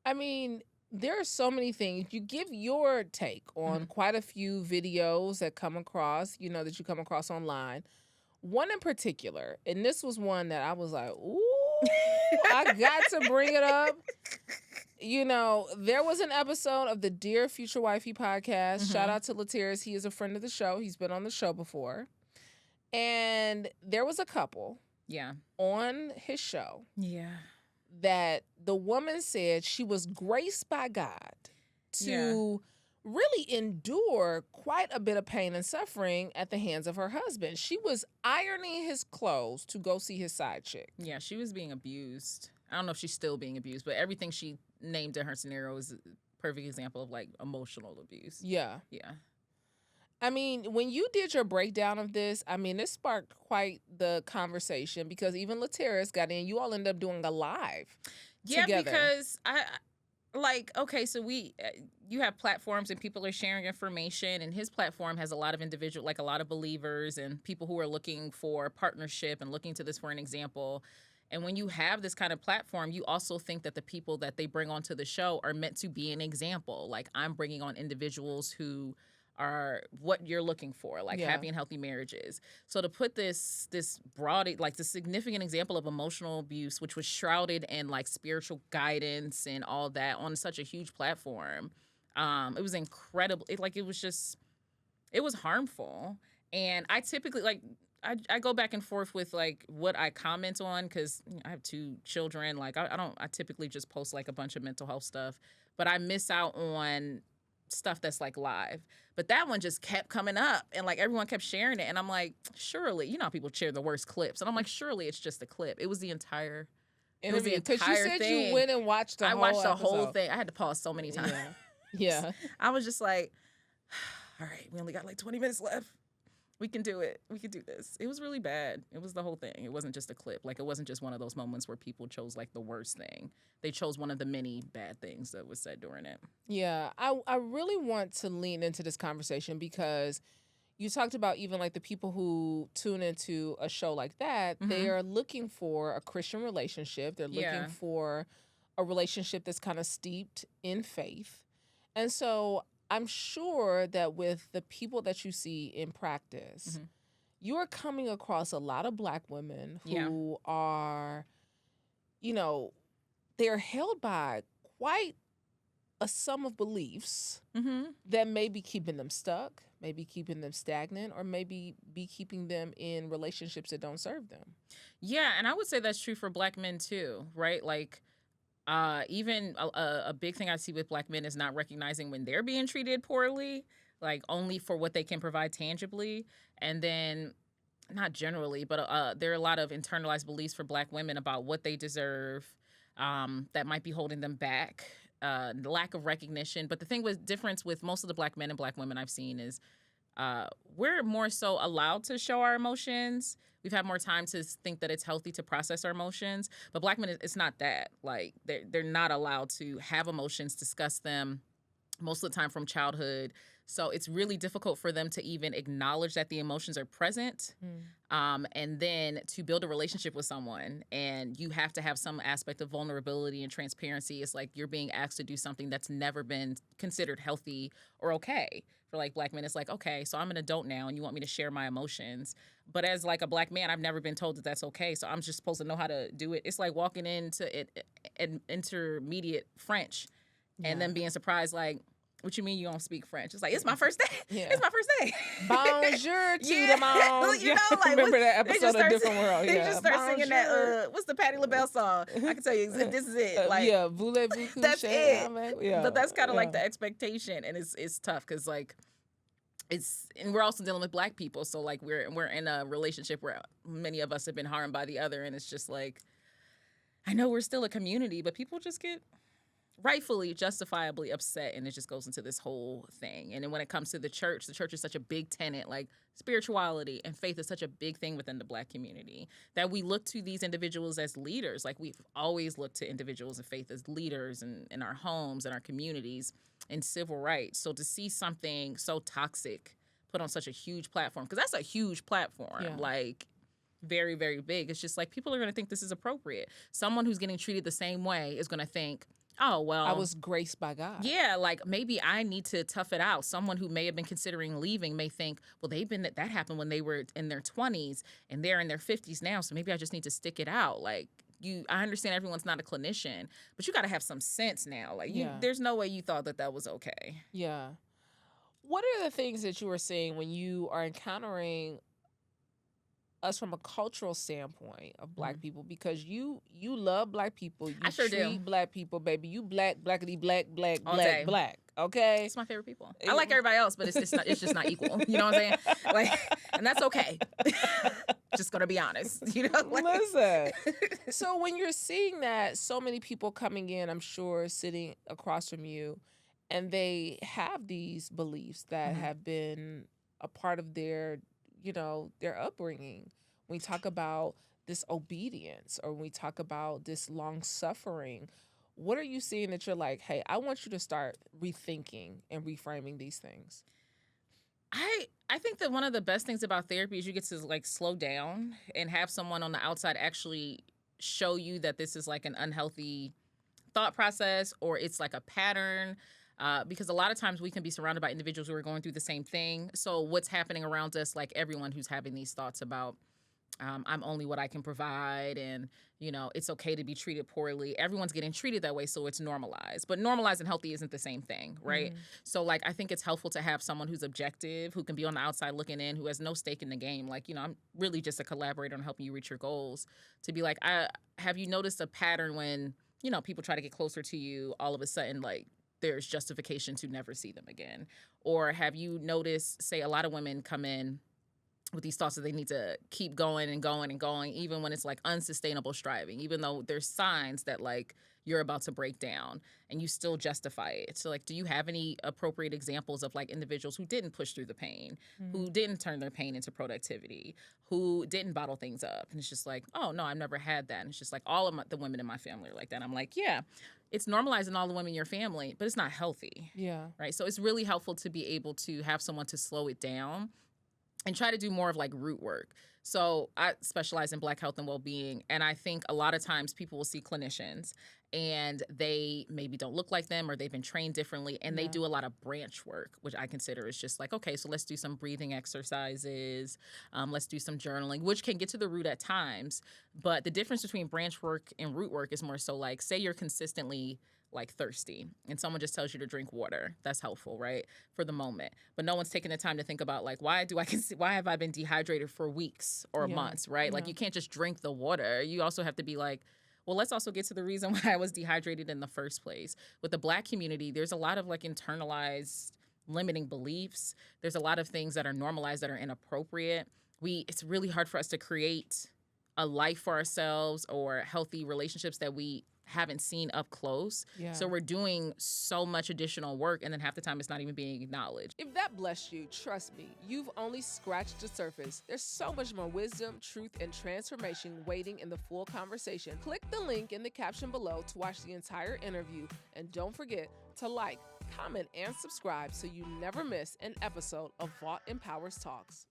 I mean, there are so many things. You give your take on quite a few videos that come across, that you come across online. One in particular, and this was one that I was like, ooh, I got to bring it up. There was an episode of the Dear Future Wifey podcast. Shout out to Latiris. He is a friend of the show. He's been on the show before. And there was a couple on his show that the woman said she was graced by God to really endure quite a bit of pain and suffering at the hands of her husband. She was ironing his clothes to go see his side chick. Yeah, she was being abused. I don't know if she's still being abused, but everything she named in her scenario is a perfect example of like emotional abuse. Yeah. Yeah. I mean, when you did your breakdown of this, this sparked quite the conversation because even Latiris got in. You all ended up doing a live together. Because so you have platforms and people are sharing information, and his platform has a lot of a lot of believers and people who are looking for partnership and looking to this for an example. And when you have this kind of platform, you also think that the people that they bring onto the show are meant to be an example. Like, I'm bringing on individuals who are what you're looking for, like happy and healthy marriages. So to put this broad, like the significant example of emotional abuse, which was shrouded in like spiritual guidance and all that on such a huge platform, it was incredible. It was harmful. And I typically I go back and forth with like what I comment on because I have 2 children. Like I typically just post like a bunch of mental health stuff, but I miss out on stuff that's like live. But that one just kept coming up and like everyone kept sharing it. And I'm like, surely, how people share the worst clips. And I'm like, surely it's just a clip. It was the entire interview. Because you said you went and watched the whole thing. I had to pause so many times. Yeah. I was just like, all right, we only got like 20 minutes left. We can do it. We can do this. It was really bad. It was the whole thing. It wasn't just a clip. Like, it wasn't just one of those moments where people chose like the worst thing. They chose one of the many bad things that was said during it. Yeah. I really want to lean into this conversation because you talked about even like the people who tune into a show like that, they are looking for a Christian relationship. They're looking for a relationship that's kind of steeped in faith. And so I'm sure that with the people that you see in practice, you are coming across a lot of Black women who are, they're held by quite a sum of beliefs that may be keeping them stuck, maybe keeping them stagnant, or maybe be keeping them in relationships that don't serve them. Yeah, and I would say that's true for Black men too, right? Like, even a big thing I see with Black men is not recognizing when they're being treated poorly, like only for what they can provide tangibly. And then, not generally, but there are a lot of internalized beliefs for Black women about what they deserve that might be holding them back, lack of recognition. But the thing with difference with most of the Black men and Black women I've seen is we're more so allowed to show our emotions. We've had more time to think that it's healthy to process our emotions. But Black men, it's not that. Like, they're not allowed to have emotions, discuss them most of the time from childhood. So it's really difficult for them to even acknowledge that the emotions are present. And then to build a relationship with someone, and you have to have some aspect of vulnerability and transparency. It's like you're being asked to do something that's never been considered healthy or okay. For like Black men, it's like, okay, so I'm an adult now and you want me to share my emotions. But as like a Black man, I've never been told that that's okay. So I'm just supposed to know how to do it. It's like walking into intermediate French and then being surprised, like, what you mean you don't speak French? It's like, it's my first day. Yeah. It's my first day. Bonjour to the monde. Like, remember that episode of Different World. They just start singing that, what's the Patti LaBelle song? I can tell you, this is it. Like, voulez-vous coucher? That's it. Yeah, but that's kind of like the expectation, and it's tough because like, and we're also dealing with Black people, so like we're in a relationship where many of us have been harmed by the other, and it's just like, I know we're still a community, but people just get rightfully, justifiably upset, and it just goes into this whole thing. And then when it comes to the church is such a big tenet. Like, spirituality and faith is such a big thing within the Black community that we look to these individuals as leaders. Like, we've always looked to individuals of faith as leaders in our homes and our communities in civil rights. So to see something so toxic put on such a huge platform, because that's a huge platform, like very, very big. It's just like people are going to think this is appropriate. Someone who's getting treated the same way is going to think, Oh, well. I was graced by God. Yeah, like maybe I need to tough it out. Someone who may have been considering leaving may think, well, that happened when they were in their 20s and they're in their 50s now, so maybe I just need to stick it out. Like, I understand everyone's not a clinician, but you got to have some sense now. Like, there's no way you thought that was okay. Yeah. What are the things that you are seeing when you are encountering us from a cultural standpoint of Black people? Because you love Black people. You I sure treat do. Black people, baby. You blackity black, All day. black. Okay, it's my favorite people. I like everybody else, but it's just not equal. You know what I'm saying? Like, and that's okay. Just gonna be honest. You know. Like, listen. So when you're seeing that, so many people coming in, I'm sure sitting across from you, and they have these beliefs that have been a part of their upbringing. When we talk about this obedience, or when we talk about this long suffering, what are you seeing that you're like, hey, I want you to start rethinking and reframing these things? I think that one of the best things about therapy is you get to like slow down and have someone on the outside actually show you that this is like an unhealthy thought process, or it's like a pattern. Because a lot of times we can be surrounded by individuals who are going through the same thing. So what's happening around us, like everyone who's having these thoughts about, I'm only what I can provide, and, it's okay to be treated poorly. Everyone's getting treated that way, so it's normalized. But normalized and healthy isn't the same thing, right? So, like, I think it's helpful to have someone who's objective, who can be on the outside looking in, who has no stake in the game. Like, I'm really just a collaborator on helping you reach your goals. To be like, have you noticed a pattern when, people try to get closer to you, all of a sudden, like, there's justification to never see them again? Or have you noticed, say, a lot of women come in with these thoughts that they need to keep going and going and going, even when it's like unsustainable striving, even though there's signs that like you're about to break down, and you still justify it. So like, do you have any appropriate examples of like individuals who didn't push through the pain, who didn't turn their pain into productivity, who didn't bottle things up? And it's just like, oh no, I've never had that. And it's just like all of the women in my family are like that. I'm like, yeah, it's normalizing all the women in your family, but it's not healthy. Yeah. Right. So it's really helpful to be able to have someone to slow it down and try to do more of like root work. So I specialize in Black health and well-being, and I think a lot of times people will see clinicians and they maybe don't look like them, or they've been trained differently, and they do a lot of branch work, which I consider is just like, okay, so let's do some breathing exercises, let's do some journaling, which can get to the root at times. But the difference between branch work and root work is more so like, say you're consistently like thirsty and someone just tells you to drink water. That's helpful, right? For the moment. But no one's taking the time to think about like, why have I been dehydrated for weeks or months, right? Like, you can't just drink the water. You also have to be like, well, let's also get to the reason why I was dehydrated in the first place. With the Black community, there's a lot of like internalized limiting beliefs. There's a lot of things that are normalized that are inappropriate. It's really hard for us to create a life for ourselves or healthy relationships that we haven't seen up close. Yeah. So we're doing so much additional work, and then half the time it's not even being acknowledged. If that blessed you, trust me, you've only scratched the surface. There's so much more wisdom, truth, and transformation waiting in the full conversation. Click the link in the caption below to watch the entire interview, and don't forget to like, comment, and subscribe so you never miss an episode of Vault Empowers Talks.